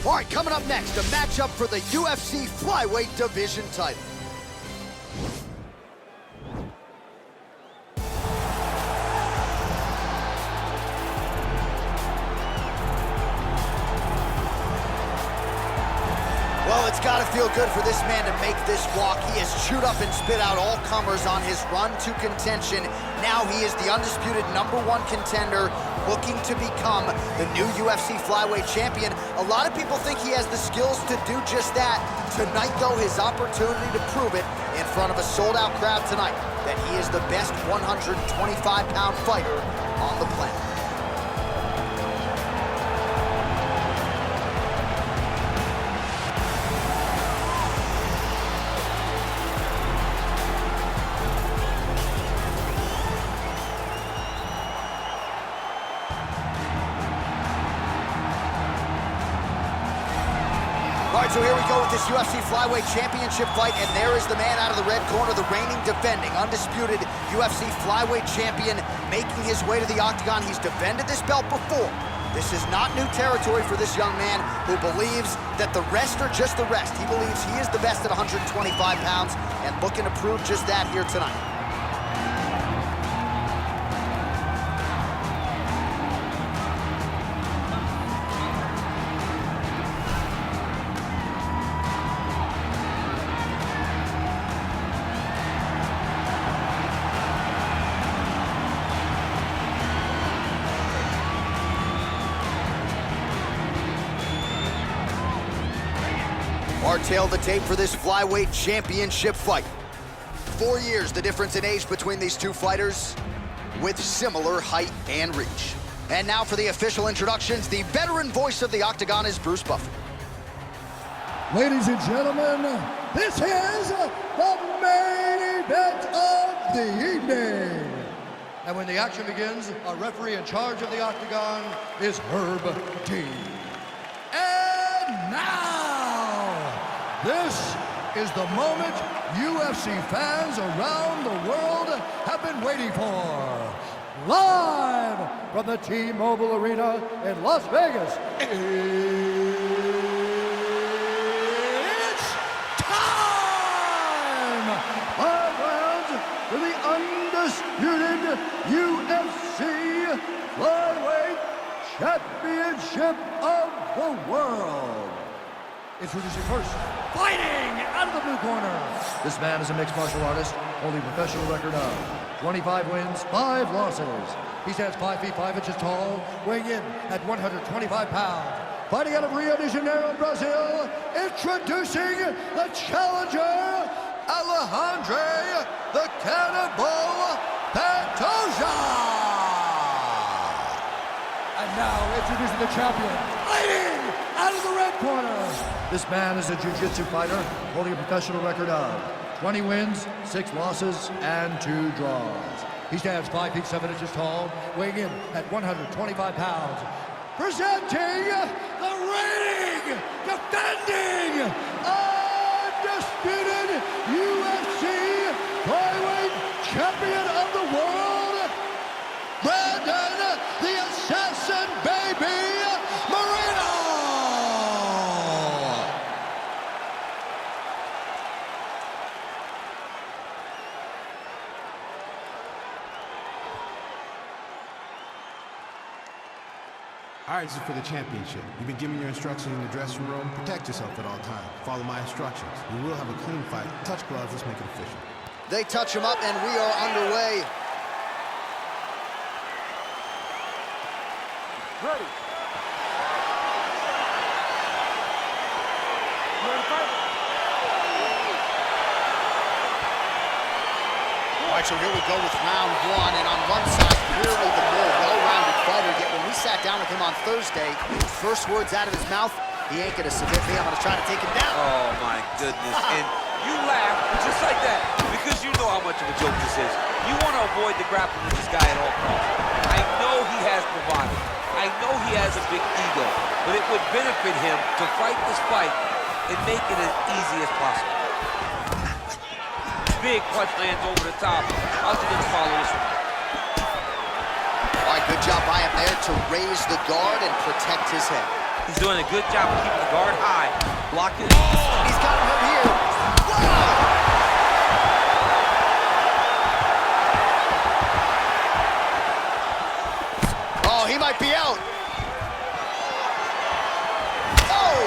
All right, coming up next, a matchup for the UFC Flyweight Division title. Well, it's got to feel good for this man to make this walk. He has chewed up and spit out all comers on his run to contention. Now he is the undisputed #1 contender, looking to become the new UFC Flyweight champion. A lot of people think he has the skills to do just that. Tonight, though, his opportunity to prove it in front of a sold-out crowd tonight, that he is the best 125-pound fighter on the planet. All right, so here we go with this UFC Flyweight Championship fight, and there is the man out of the red corner, the reigning, defending, undisputed UFC Flyweight Champion, making his way to the octagon. He's defended this belt before. This is not new territory for this young man who believes that the rest are just the rest. He believes he is the best at 125 pounds and looking to prove just that here tonight. Our tail the tape for this Flyweight Championship fight. 4 years the difference in age between these two fighters, with similar height and reach. And now for the official introductions, the veteran voice of the octagon is Bruce Buffer. Ladies and gentlemen, this is the main event of the evening. And when the action begins, our referee in charge of the octagon is Herb Dean. And now, this is the moment UFC fans around the world have been waiting for. Live from the T-Mobile Arena in Las Vegas, it's time! 5 rounds for the undisputed UFC Flyweight Championship of the world. Introducing first, fighting out of the blue corner. This man is a mixed martial artist, holding a professional record of 25 wins, 5 losses. He stands 5 feet 5 inches tall, weighing in at 125 pounds. Fighting out of Rio de Janeiro, Brazil, introducing the challenger, Alexandre the Cannibal Pantoja. And now introducing the champion, fighting out of the red corner. This man is a jiu-jitsu fighter, holding a professional record of 20 wins, 6 losses, and 2 draws. He stands 5 feet 7 inches tall, weighing in at 125 pounds. Presenting the reigning, defending, undisputed UFC Flyweight Champion of the world, Brandon the Assassin Baby Moreno! All right, this is for the championship. You've been giving your instructions in the dressing room. Protect yourself at all times. Follow my instructions. We will have a clean fight. Touch gloves. Let's make it official. They touch him up, and we are underway. Ready. All right, so here we go with round 1, and on one side, clearly the more well-rounded fighter, yet when we sat down with him on Thursday, his first words out of his mouth, he ain't gonna submit me, I'm gonna try to take him down. Oh, my goodness. And you laugh just like that because you know how much of a joke this is. You want to avoid the grappling with this guy at all costs. I know he has bravado. I know he has a big ego, but it would benefit him to fight this fight and make it as easy as possible. Big punch lands over the top. How's he gonna follow this one? All right, good job by him there to raise the guard and protect his head. He's doing a good job of keeping the guard high, blocking. Oh! He's got him hurt here. Wow! Oh, he might be out. Oh!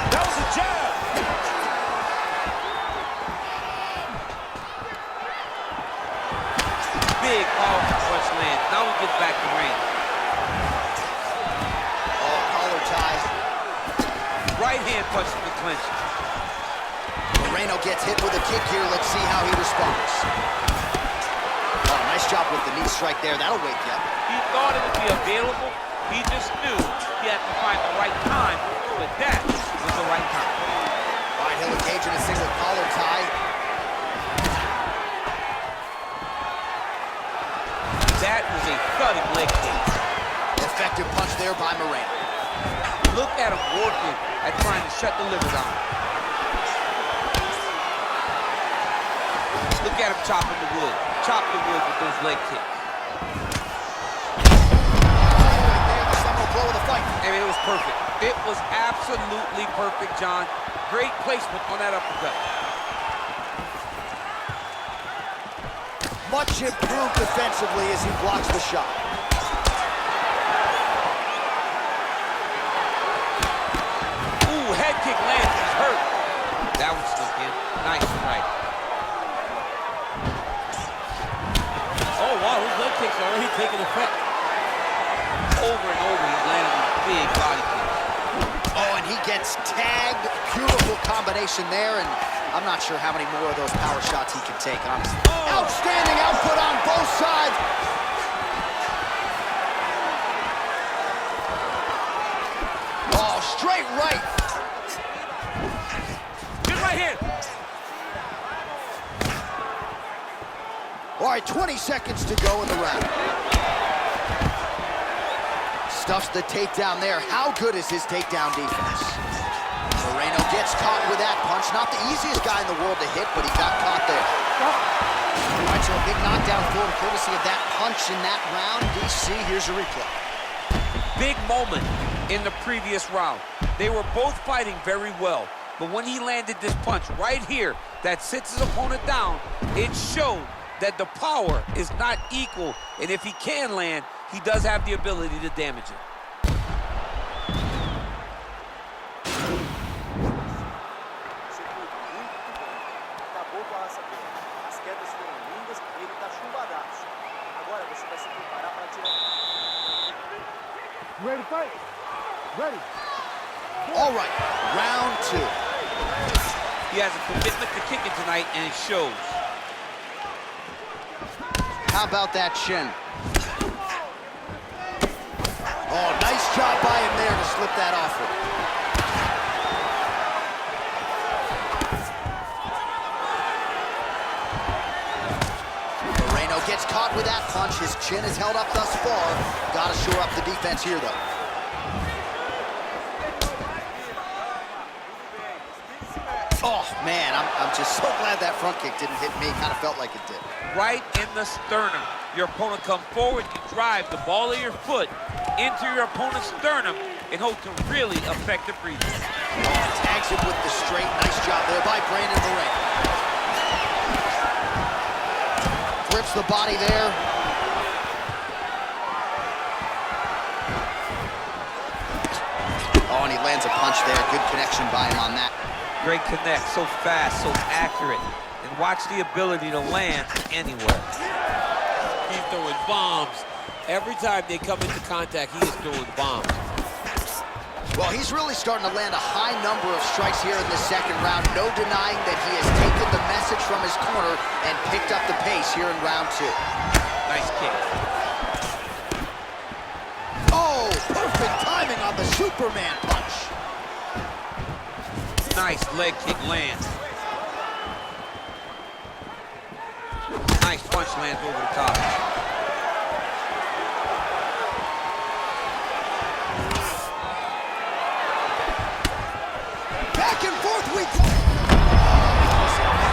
That was a jab. Big, powerful punch lands. Now we get back to range. Oh, collar tie. Right hand punch from the clinch. Moreno gets hit with a kick here. Let's see how he responds. Oh, nice job with the knee strike there. That'll wake you up. He thought it would be available. He just knew he had to find the right time, but that was the right time. All right, he'll engage in a single collar tie. That was a thudding leg kick. Effective punch there by Moreno. Look at him working at trying to shut the liver down. Look at him chopping the wood. Chop the wood with those leg kicks. There, the seminal blow of the fight. I mean, it was perfect. It was absolutely perfect, John. Great placement on that uppercut. Much improved defensively as he blocks the shot. Ooh, head kick lands. He's hurt. That was slipped in. Nice right. Oh, wow, his leg kicks are already taking effect. Over and over, he's landing these big body kicks. Oh, and he gets tagged. Beautiful combination there, and I'm not sure how many more of those power shots he can take, honestly. Oh. Outstanding output on both sides. Oh, straight right. Good right hand. All right, 20 seconds to go in the round. Stuffs the takedown there. How good is his takedown defense? Moreno gets caught with that punch. Not the easiest guy in the world to hit, but he got caught there. All right, so a big knockdown for him, courtesy of that punch in that round. DC, here's a replay. Big moment in the previous round. They were both fighting very well, but when he landed this punch right here that sits his opponent down, it showed that the power is not equal, and if he can land, he does have the ability to damage it. Acabou com a raça dele. As quedas foram lindas e ele tá chumbadaço. Agora você vai se preparar para tirar. Ready to fight? Ready. All right, round two. He has a commitment to kicking tonight, and it shows. How about that shin? Oh, nice job by him there to slip that off with. Moreno gets caught with that punch. His chin is held up thus far. Got to shore up the defense here, though. Oh, man, I'm just so glad that front kick didn't hit me. Kind of felt like it did. Right in the sternum. Your opponent come forward, you drive the ball of your foot into your opponent's sternum and hope to really affect the breathing. Oh, tags him with the straight. Nice job there by Brandon Moreno. Flips the body there. Oh, and he lands a punch there. Good connection by him on that. Great connect, so fast, so accurate. And watch the ability to land anywhere. He's throwing bombs. Every time they come into contact, he is throwing bombs. Well, he's really starting to land a high number of strikes here in the second round. No denying that he has taken the message from his corner and picked up the pace here in round two. Nice kick. Oh, perfect timing on the Superman punch. Nice leg kick lands. Nice punch lands over the top. Back and forth we go.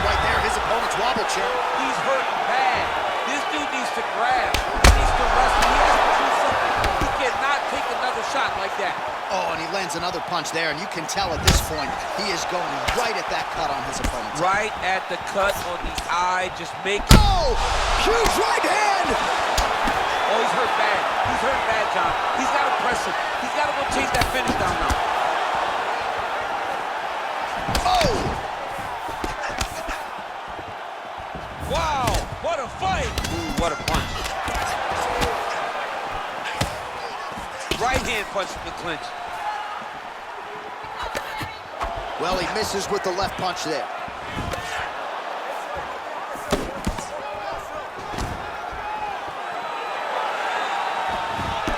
Right there, his opponent's wobble chair. He's hurt bad. This dude needs to grab. He needs to wrestle. He has to do something. He cannot take another shot like that. Oh, and he lands another punch there, and you can tell at this point, he is going right at that cut on his opponent. Right at the cut on the eye, just make... Oh! Huge right hand! Oh, he's hurt bad. He's hurt bad, John. He's got to press him. He's got to go chase that finish down now. Oh! Wow, what a fight! Ooh, what a punch. Right hand punch in the clinch. Well, he misses with the left punch there.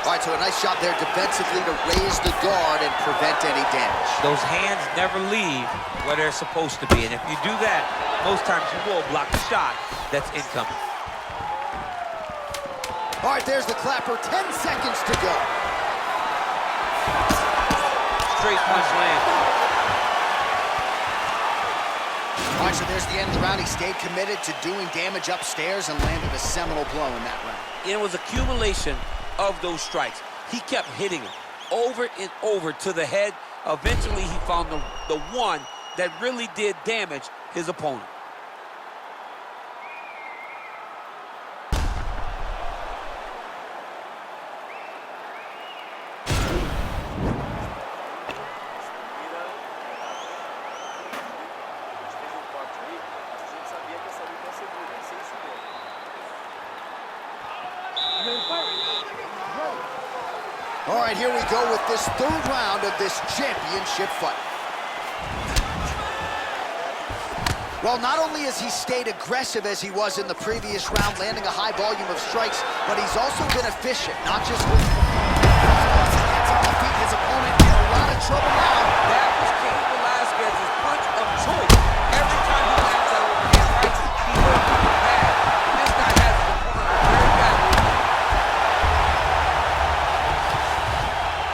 All right, so a nice shot there defensively to raise the guard and prevent any damage. Those hands never leave where they're supposed to be, and if you do that, most times you will block a shot that's incoming. All right, there's the clapper, 10 seconds to go. Straight punch lands. All right, so there's the end of the round. He stayed committed to doing damage upstairs and landed a seminal blow in that round. It was accumulation of those strikes. He kept hitting him over and over to the head. Eventually, he found the one that really did damage his opponent. All right, here we go with this third round of this championship fight. Well, not only has he stayed aggressive as he was in the previous round, landing a high volume of strikes, but he's also been efficient, not just with... Gets on the feet, his opponent in a lot of trouble now. That was Cain Velasquez's punch of choice. Every time he lands that overhand right, he hurt him bad. This guy has his opponent very bad.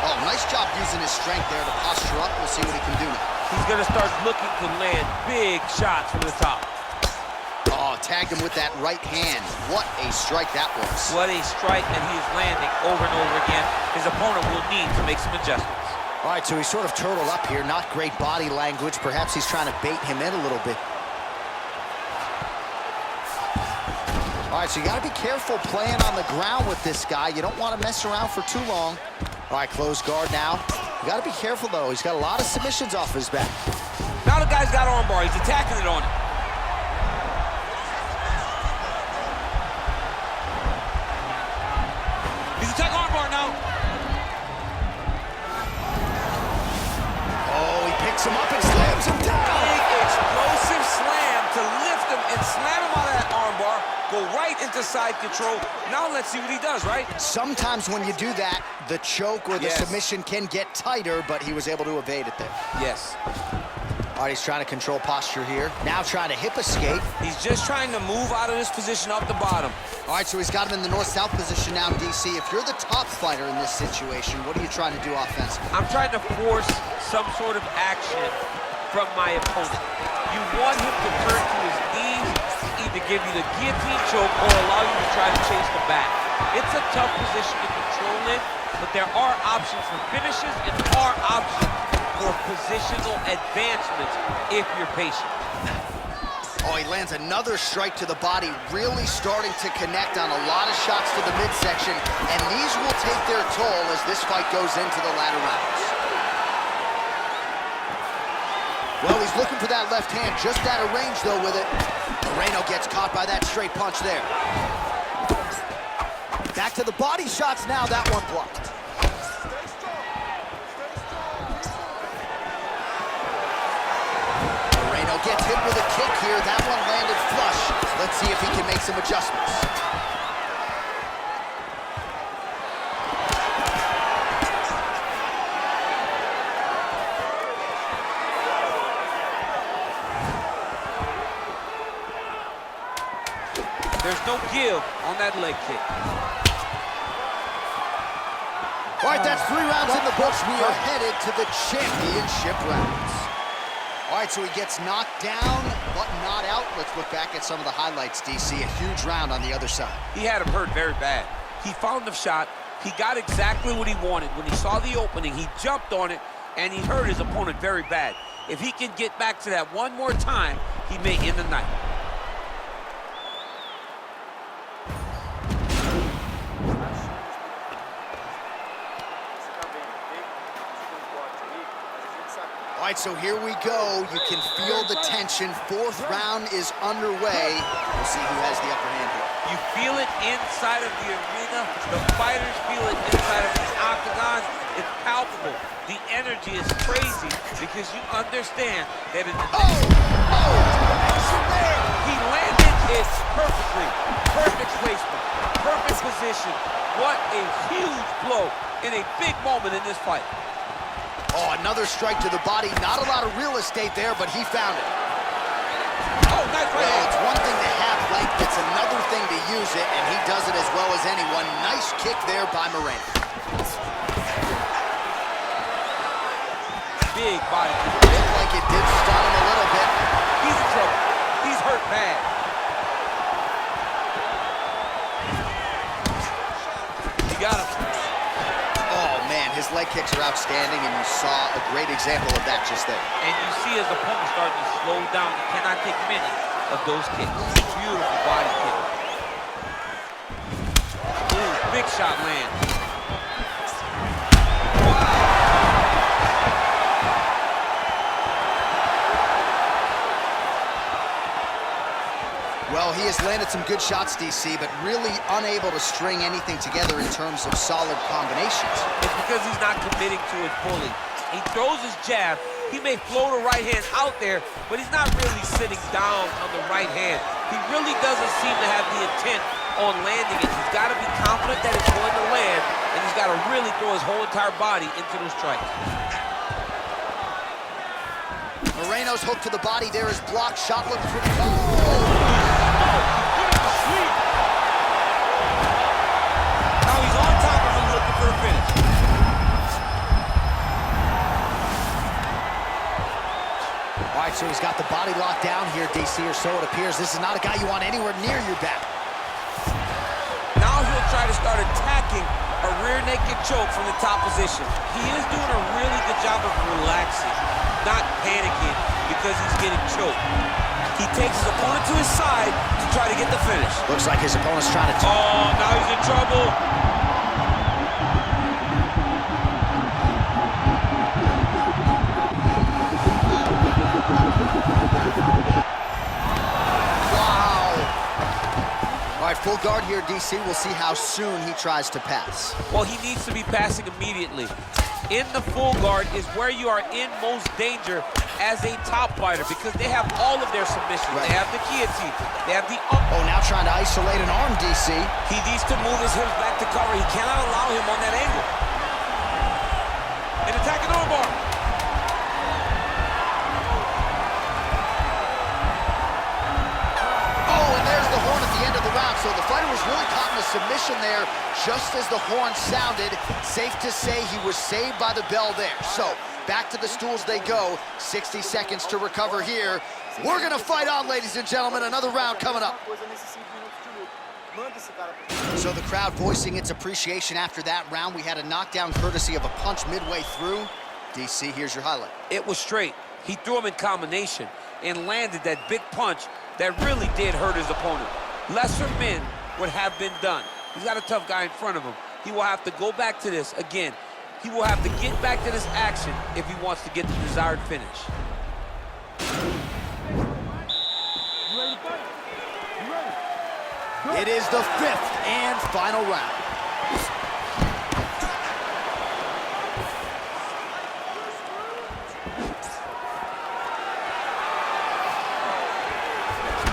Oh, nice job using his strength there to posture up. We'll see what he can do now. He's going to start looking to land big shots from the top. Oh, tagged him with that right hand. What a strike that was. What a strike that he is landing over and over again. His opponent will need to make some adjustments. All right, so he's sort of turtled up here. Not great body language. Perhaps he's trying to bait him in a little bit. All right, so you got to be careful playing on the ground with this guy. You don't want to mess around for too long. All right, closed guard now. You got to be careful, though. He's got a lot of submissions off his back. Now the guy's got armbar. He's attacking it on him. He's attacking armbar now. Oh, he picks him up and slams him down. Big explosive slam to lift him and slam him out of that armbar. Go right into side control. Now let's see what he does, right? Sometimes when you do that, the choke or the submission can get tighter, but he was able to evade it there. Yes. All right, he's trying to control posture here. Now trying to hip escape. He's just trying to move out of this position off the bottom. All right, so he's got him in the north-south position now, DC. If you're the top fighter in this situation, what are you trying to do offensively? I'm trying to force some sort of action from my opponent. You want him to turn to his knees, either give you the guillotine choke or allow you to try to chase the back. It's a tough position to control in, but there are options for finishes and there are options for positional advancements if you're patient. Oh, he lands another strike to the body, really starting to connect on a lot of shots to the midsection, and these will take their toll as this fight goes into the latter rounds. Well, he's looking for that left hand, just out of range, though, with it. Moreno gets caught by that straight punch there. Back to the body shots now, that one blocked. Moreno gets hit with a kick here. That one landed flush. Let's see if he can make some adjustments. There's no give on that leg kick. All right, that's 3 rounds in the books. We are headed to the championship rounds. All right, so he gets knocked down, but not out. Let's look back at some of the highlights, DC. A huge round on the other side. He had him hurt very bad. He found the shot, He got exactly what he wanted. When he saw the opening, he jumped on it, and he hurt his opponent very bad. If he can get back to that one more time, he may end the night. All right, so here we go. You can feel the tension. Fourth round is underway. We'll see who has the upper hand here. You feel it inside of the arena. The fighters feel it inside of the octagon. It's palpable. The energy is crazy because you understand that in the he landed it perfectly. Perfect placement. Perfect position. What a huge blow in a big moment in this fight. Oh, another strike to the body. Not a lot of real estate there, but he found it. Oh, nice right Well, hand. it's one thing to have length. It's another thing to use it, and he does it as well as anyone. Nice kick there by Moreno. Big body. Looked like it did stun him a little bit. He's in trouble. He's hurt bad. He got him. Oh, man, his leg kicks are outstanding, and you saw a great example of that just there. And you see his opponent starting to slow down. He cannot take many of those kicks. Beautiful body kick. Ooh, big shot land. Well, he has landed some good shots, DC, but really unable to string anything together in terms of solid combinations. It's because he's not committing to it fully. He throws his jab. He may float a right hand out there, but he's not really sitting down on the right hand. He really doesn't seem to have the intent on landing it. He's got to be confident that it's going to land, and he's got to really throw his whole entire body into those strikes. Moreno's hook to the body there is blocked. Shot looked pretty... Now he's on top of him looking for a finish. All right, so he's got the body locked down here, DC, or so it appears. This is not a guy you want anywhere near your back. Now he'll try to start attacking a rear naked choke from the top position. He is doing a really good job of relaxing, not panicking because he's getting choked. He takes his opponent to his side to try to get the finish. Looks like his opponent's trying to... Oh, now he's in trouble. Wow. All right, full guard here, DC. We'll see how soon he tries to pass. Well, he needs to be passing immediately. In the full guard is where you are in most danger as a top fighter because they have all of their submissions. Right. They have the guillotine. They have the... Oh, now trying to isolate an arm, DC. He needs to move his hips back to cover. He cannot allow him on that angle. An attacking armbar. Oh, and there's the horn at the end of the round. So the fighter was really caught in a submission there just as the horn sounded. Safe to say he was saved by the bell there. So back to the stools they go. 60 seconds to recover here. We're going to fight on, ladies and gentlemen. Another round coming up. So the crowd voicing its appreciation after that round. We had a knockdown courtesy of a punch midway through. DC, here's your highlight. It was straight. He threw him in combination and landed that big punch that really did hurt his opponent. Lesser men would have been done. He's got a tough guy in front of him. He will have to go back to this again. He will have to get back to this action if he wants to get the desired finish. It is the fifth and final round.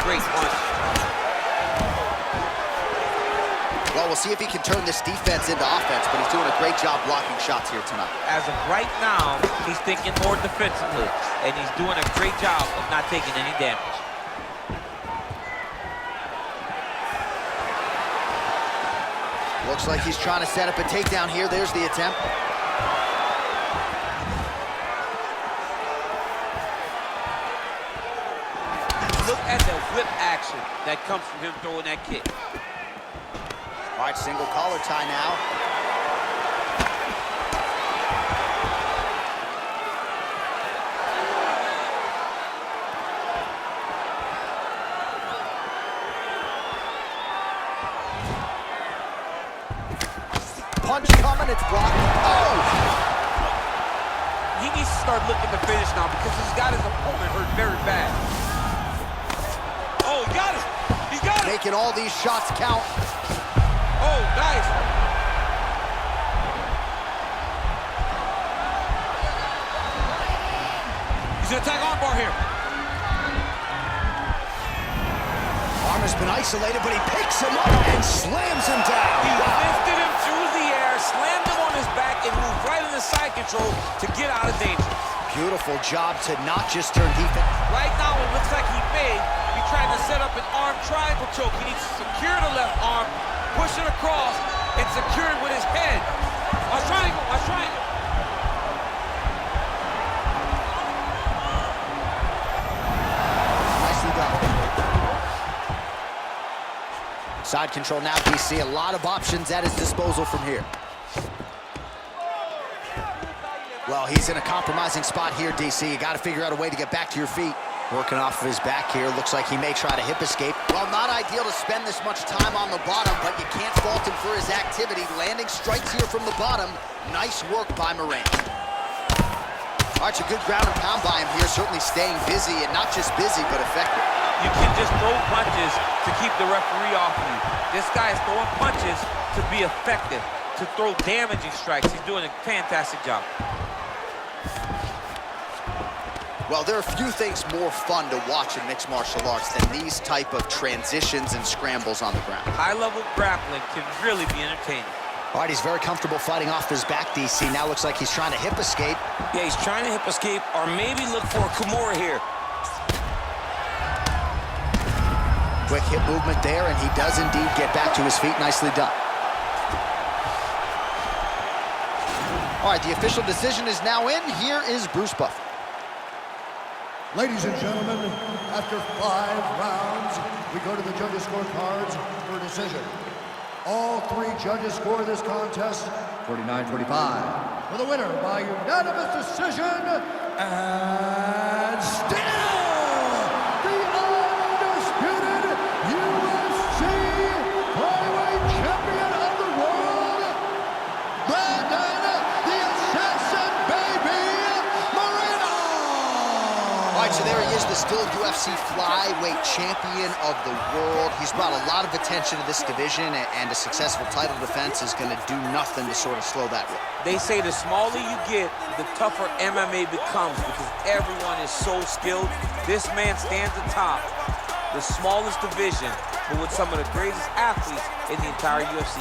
Great punch. Well, we'll see if he can turn this defense into offense, but he's doing a great job blocking shots here tonight. As of right now, he's thinking more defensively, and he's doing a great job of not taking any damage. Looks like he's trying to set up a takedown here. There's the attempt. Look at the whip action that comes from him throwing that kick. All right, single collar tie now. gets blocked. Oh! He needs to start looking to finish now because he's got his opponent hurt very bad. Oh, he got it! He got it! Making all these shots count. Oh, nice! He's gonna attack armbar here. Arm has been isolated, but he picks him up and slams him down. He lifted him through the air, slammed him on his back, and moved right into side control to get out of danger. Beautiful job to not just turn defense. Right now, it looks like he may be trying to set up an arm triangle choke. He needs to secure the left arm, push it across, and secure it with his head. Watch triangle, watch triangle. Nicely done. Side control now, DC. A lot of options at his disposal from here. Well, he's in a compromising spot here, DC. You got to figure out a way to get back to your feet. Working off of his back here. Looks like he may try to hip escape. Well, not ideal to spend this much time on the bottom, but you can't fault him for his activity. Landing strikes here from the bottom. Nice work by Moreno. All right, a good ground and pound by him here. Certainly staying busy, and not just busy, but effective. You can just throw punches to keep the referee off of you. This guy is throwing punches to be effective, to throw damaging strikes. He's doing a fantastic job. Well, there are few things more fun to watch in mixed martial arts than these type of transitions and scrambles on the ground. High-level grappling can really be entertaining. All right, he's very comfortable fighting off his back, DC. Now looks like he's trying to hip escape. Yeah, he's trying to hip escape or maybe look for a Kimura here. Quick hip movement there, and he does indeed get back to his feet. Nicely done. All right, the official decision is now in. Here is Bruce Buffer. Ladies and gentlemen, after 5 rounds, we go to the judges' scorecards for a decision. All 3 judges score this contest 49-45. For the winner by unanimous decision, and still the undisputed UFC Flyweight Champion of the world, Brandon the Assassin Baby Moreno! All right, so there he is, the still UFC Flyweight Champion of the world. He's brought a lot of attention to this division, and a successful title defense is going to do nothing to sort of slow that roll. They say the smaller you get, the tougher MMA becomes because everyone is so skilled. This man stands atop the smallest division, but with some of the greatest athletes in the entire UFC.